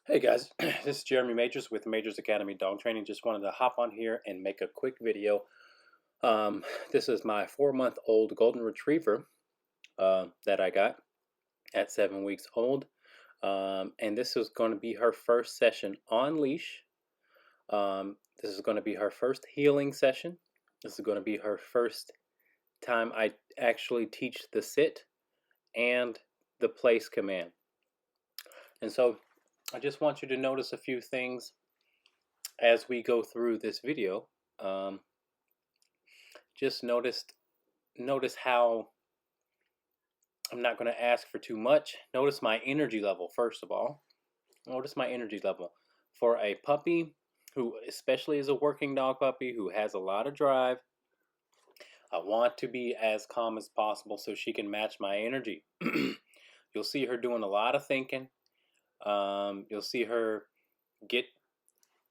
Hey guys, this is Jeremy Majors with Majors Academy Dog Training. Just wanted to hop on here and make a quick video. This is my 4-month-old Golden Retriever that I got at 7 weeks old. And this is going to be her first session on leash. This is going to be her first healing session. This is going to be her first time I actually teach the sit and the place command. And so I just want you to notice a few things as we go through this video. Um, just notice how I'm not going to ask for too much. Notice my energy level, first of all. Notice my energy level. For a puppy who especially is a working dog puppy who has a lot of drive, I want to be as calm as possible so she can match my energy. You'll see her doing a lot of thinking. You'll see her get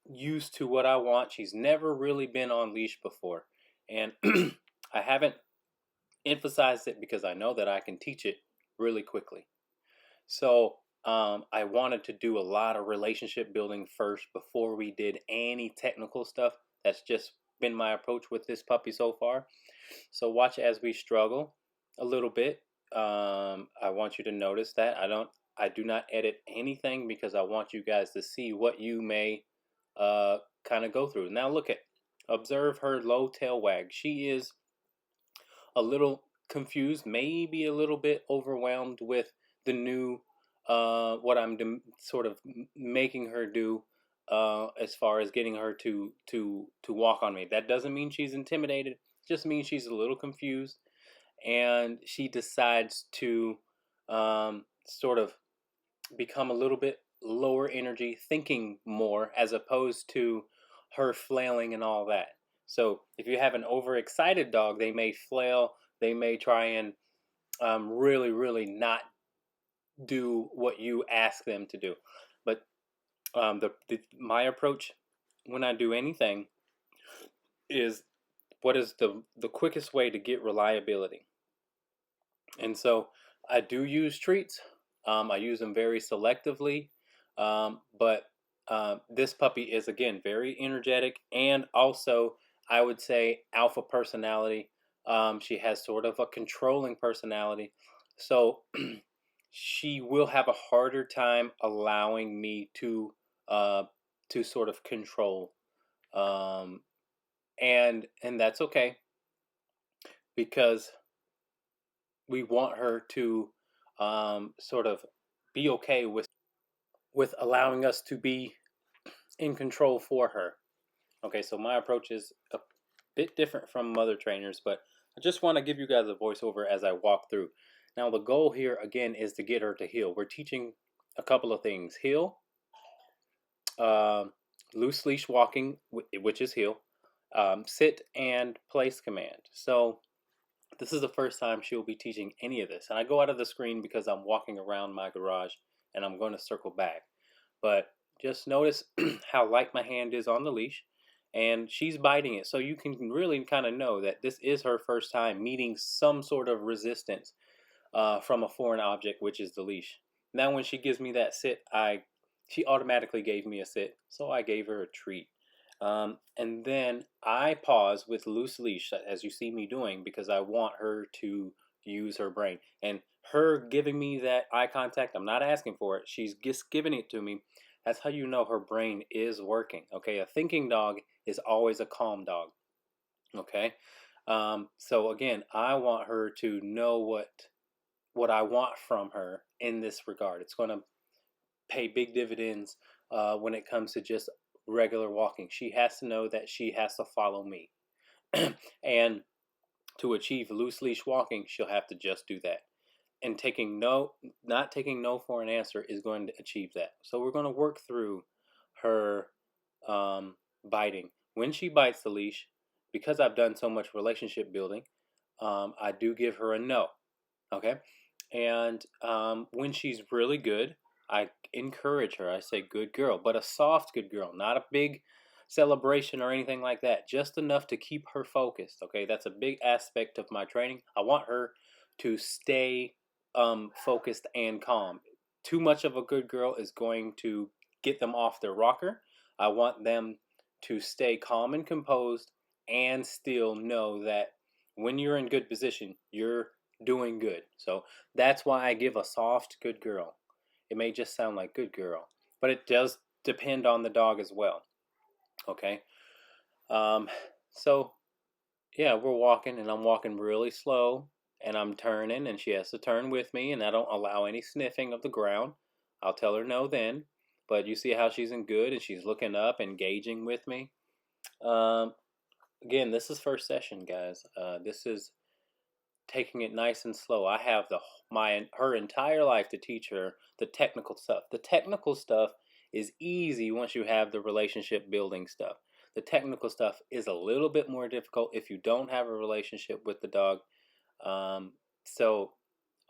used to what I want. She's never really been on leash before. And I haven't emphasized it because I know that I can teach it really quickly. So I wanted to do a lot of relationship building first before we did any technical stuff. That's just been my approach with this puppy so far. So watch as we struggle a little bit. I want you to notice that I do not edit anything because I want you guys to see what you may kind of go through. Now observe her low tail wag. She is a little confused, maybe a little bit overwhelmed with the new what I'm sort of making her do as far as getting her to walk on me. That doesn't mean she's intimidated. It just means she's a little confused, and she decides to sort of become a little bit lower energy, thinking more as opposed to her flailing and all that. So if you have an overexcited dog, they may flail, they may try and really not do what you ask them to do. But my approach when I do anything is what is the quickest way to get reliability. And so I do use treats. I use them very selectively, but this puppy is, again, very energetic and also, I would say, alpha personality. She has sort of a controlling personality. So she will have a harder time allowing me to sort of control. And that's okay because we want her to sort of be okay with allowing us to be in control for her. Okay, so my approach is a bit different from other trainers, but I just want to give you guys a voiceover as I walk through. Now, the goal here, again, is to get her to heel. We're teaching a couple of things. Heel, loose leash walking, which is heel, sit, and place command. So this is the first time she'll be teaching any of this. And I go out of the screen because I'm walking around my garage and I'm going to circle back. But just notice how light my hand is on the leash, and she's biting it. So you can really kind of know that this is her first time meeting some sort of resistance from a foreign object, which is the leash. Now when she gives me that sit, she automatically gave me a sit, so I gave her a treat. And then I pause with loose leash, as you see me doing, because I want her to use her brain. And her giving me that eye contact, I'm not asking for it. She's just giving it to me. That's how you know her brain is working. Okay, a thinking dog is always a calm dog. Okay, so again, I want her to know what I want from her in this regard. It's going to pay big dividends when it comes to just regular walking. She has to know that she has to follow me. And to achieve loose leash walking, she'll have to just do that. And not taking no for an answer is going to achieve that. So we're going to work through her biting. When she bites the leash, because I've done so much relationship building, I do give her a no. Okay? And when she's really good, I encourage her. I say, good girl, but a soft good girl, not a big celebration or anything like that. Just enough to keep her focused. Okay, that's a big aspect of my training. I want her to stay focused and calm. Too much of a good girl is going to get them off their rocker. I want them to stay calm and composed and still know that when you're in good position, you're doing good. So that's why I give a soft good girl. It may just sound like good girl, but it does depend on the dog as well. Okay. Um, so yeah, we're walking and I'm walking really slow and I'm turning and she has to turn with me and I don't allow any sniffing of the ground. I'll tell her no then. But you see how she's in good and she's looking up, engaging with me. Um, Again, this is first session, guys. This is taking it nice and slow. I have her entire life to teach her the technical stuff. The technical stuff is easy once you have the relationship building stuff. The technical stuff is a little bit more difficult if you don't have a relationship with the dog. So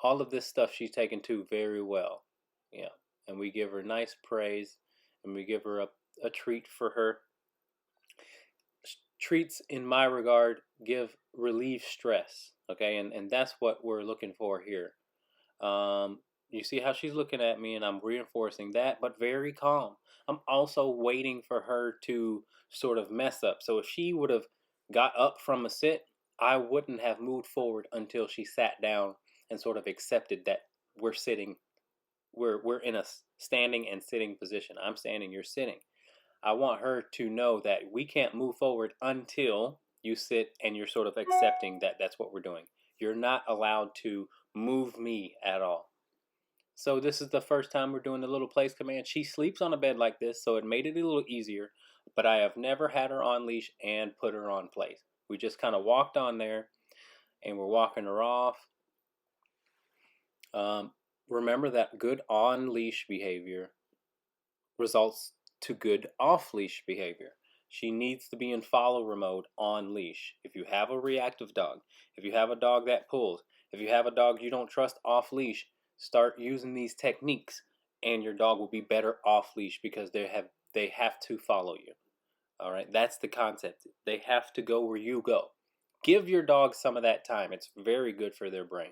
all of this stuff she's taken to very well. Yeah. And we give her nice praise and we give her a treat for her. Treats, in my regard, relieve stress. Okay, and that's what we're looking for here. You see how she's looking at me and I'm reinforcing that, but very calm. I'm also waiting for her to sort of mess up. So if she would have got up from a sit, I wouldn't have moved forward until she sat down and sort of accepted that we're sitting. We're in a standing and sitting position. I'm standing, you're sitting. I want her to know that we can't move forward until you sit and you're sort of accepting that that's what we're doing. You're not allowed to move me at all. So this is the first time we're doing the little place command. She sleeps on a bed like this, so it made it a little easier, but I have never had her on leash and put her on place. We just kind of walked on there and we're walking her off. Remember that good on leash behavior results to good off leash behavior. She needs to be in follower mode on leash. If you have a reactive dog, if you have a dog that pulls, if you have a dog you don't trust off leash, start using these techniques and your dog will be better off leash because they have to follow you. All right, that's the concept. They have to go where you go. Give your dog some of that time. It's very good for their brain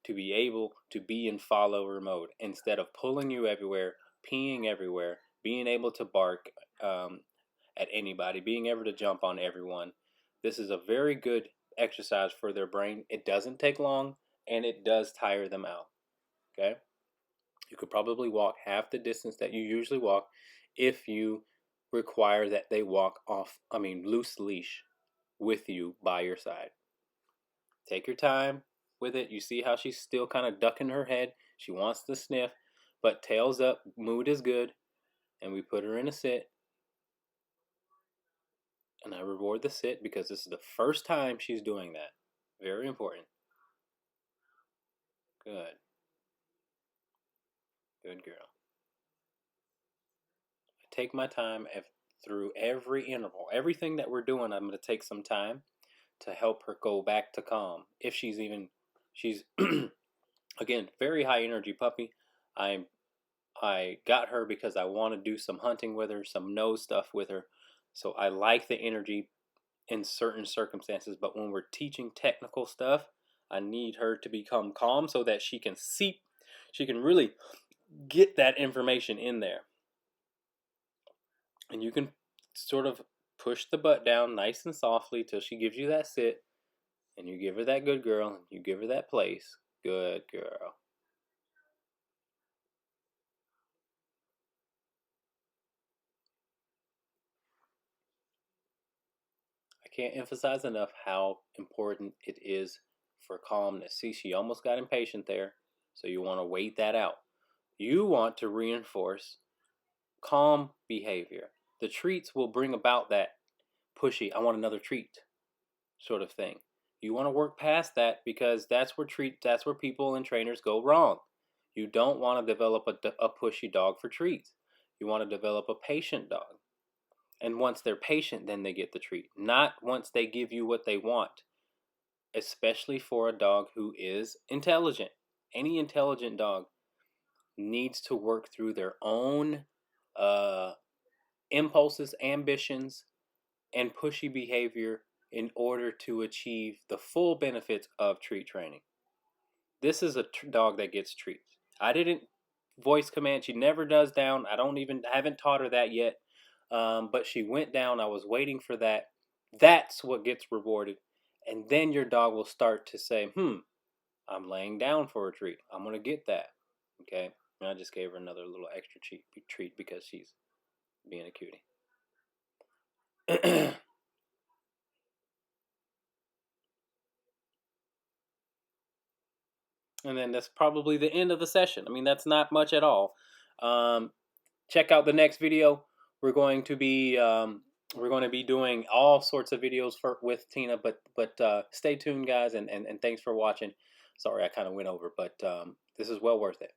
to be able to be in follower mode instead of pulling you everywhere, peeing everywhere, being able to bark at anybody, being able to jump on everyone. This is a very good exercise for their brain. It doesn't take long and it does tire them out. Okay? You could probably walk half the distance that you usually walk if you require that they walk loose leash with you by your side. Take your time with it. You see how she's still kind of ducking her head. She wants to sniff, but tails up, mood is good, and we put her in a sit. And I reward the sit because this is the first time she's doing that. Very important. Good. Good girl. I take my time through every interval. Everything that we're doing, I'm going to take some time to help her go back to calm. If she's again, very high energy puppy. I got her because I want to do some hunting with her, some nose stuff with her. So I like the energy in certain circumstances, but when we're teaching technical stuff, I need her to become calm so that she can really get that information in there. And you can sort of push the butt down nice and softly till she gives you that sit, and you give her that good girl, you give her that place. Good girl. I can't emphasize enough how important it is for calmness. See, she almost got impatient there, so you want to wait that out. You want to reinforce calm behavior. The treats will bring about that pushy, I want another treat sort of thing. You want to work past that because that's where people and trainers go wrong. You don't want to develop a pushy dog for treats. You want to develop a patient dog. And once they're patient, then they get the treat. Not once they give you what they want, especially for a dog who is intelligent. Any intelligent dog needs to work through their own impulses, ambitions, and pushy behavior in order to achieve the full benefits of treat training. This is a dog that gets treats. I didn't voice command. She never does down. Haven't taught her that yet. But she went down. I was waiting for that. That's what gets rewarded. And then your dog will start to say, I'm laying down for a treat. I'm going to get that. Okay. And I just gave her another little extra treat because she's being a cutie. And then that's probably the end of the session. I mean, that's not much at all. Check out the next video. We're going to be doing all sorts of videos with Tina, but stay tuned, guys, and thanks for watching. Sorry, I kind of went over, but this is well worth it.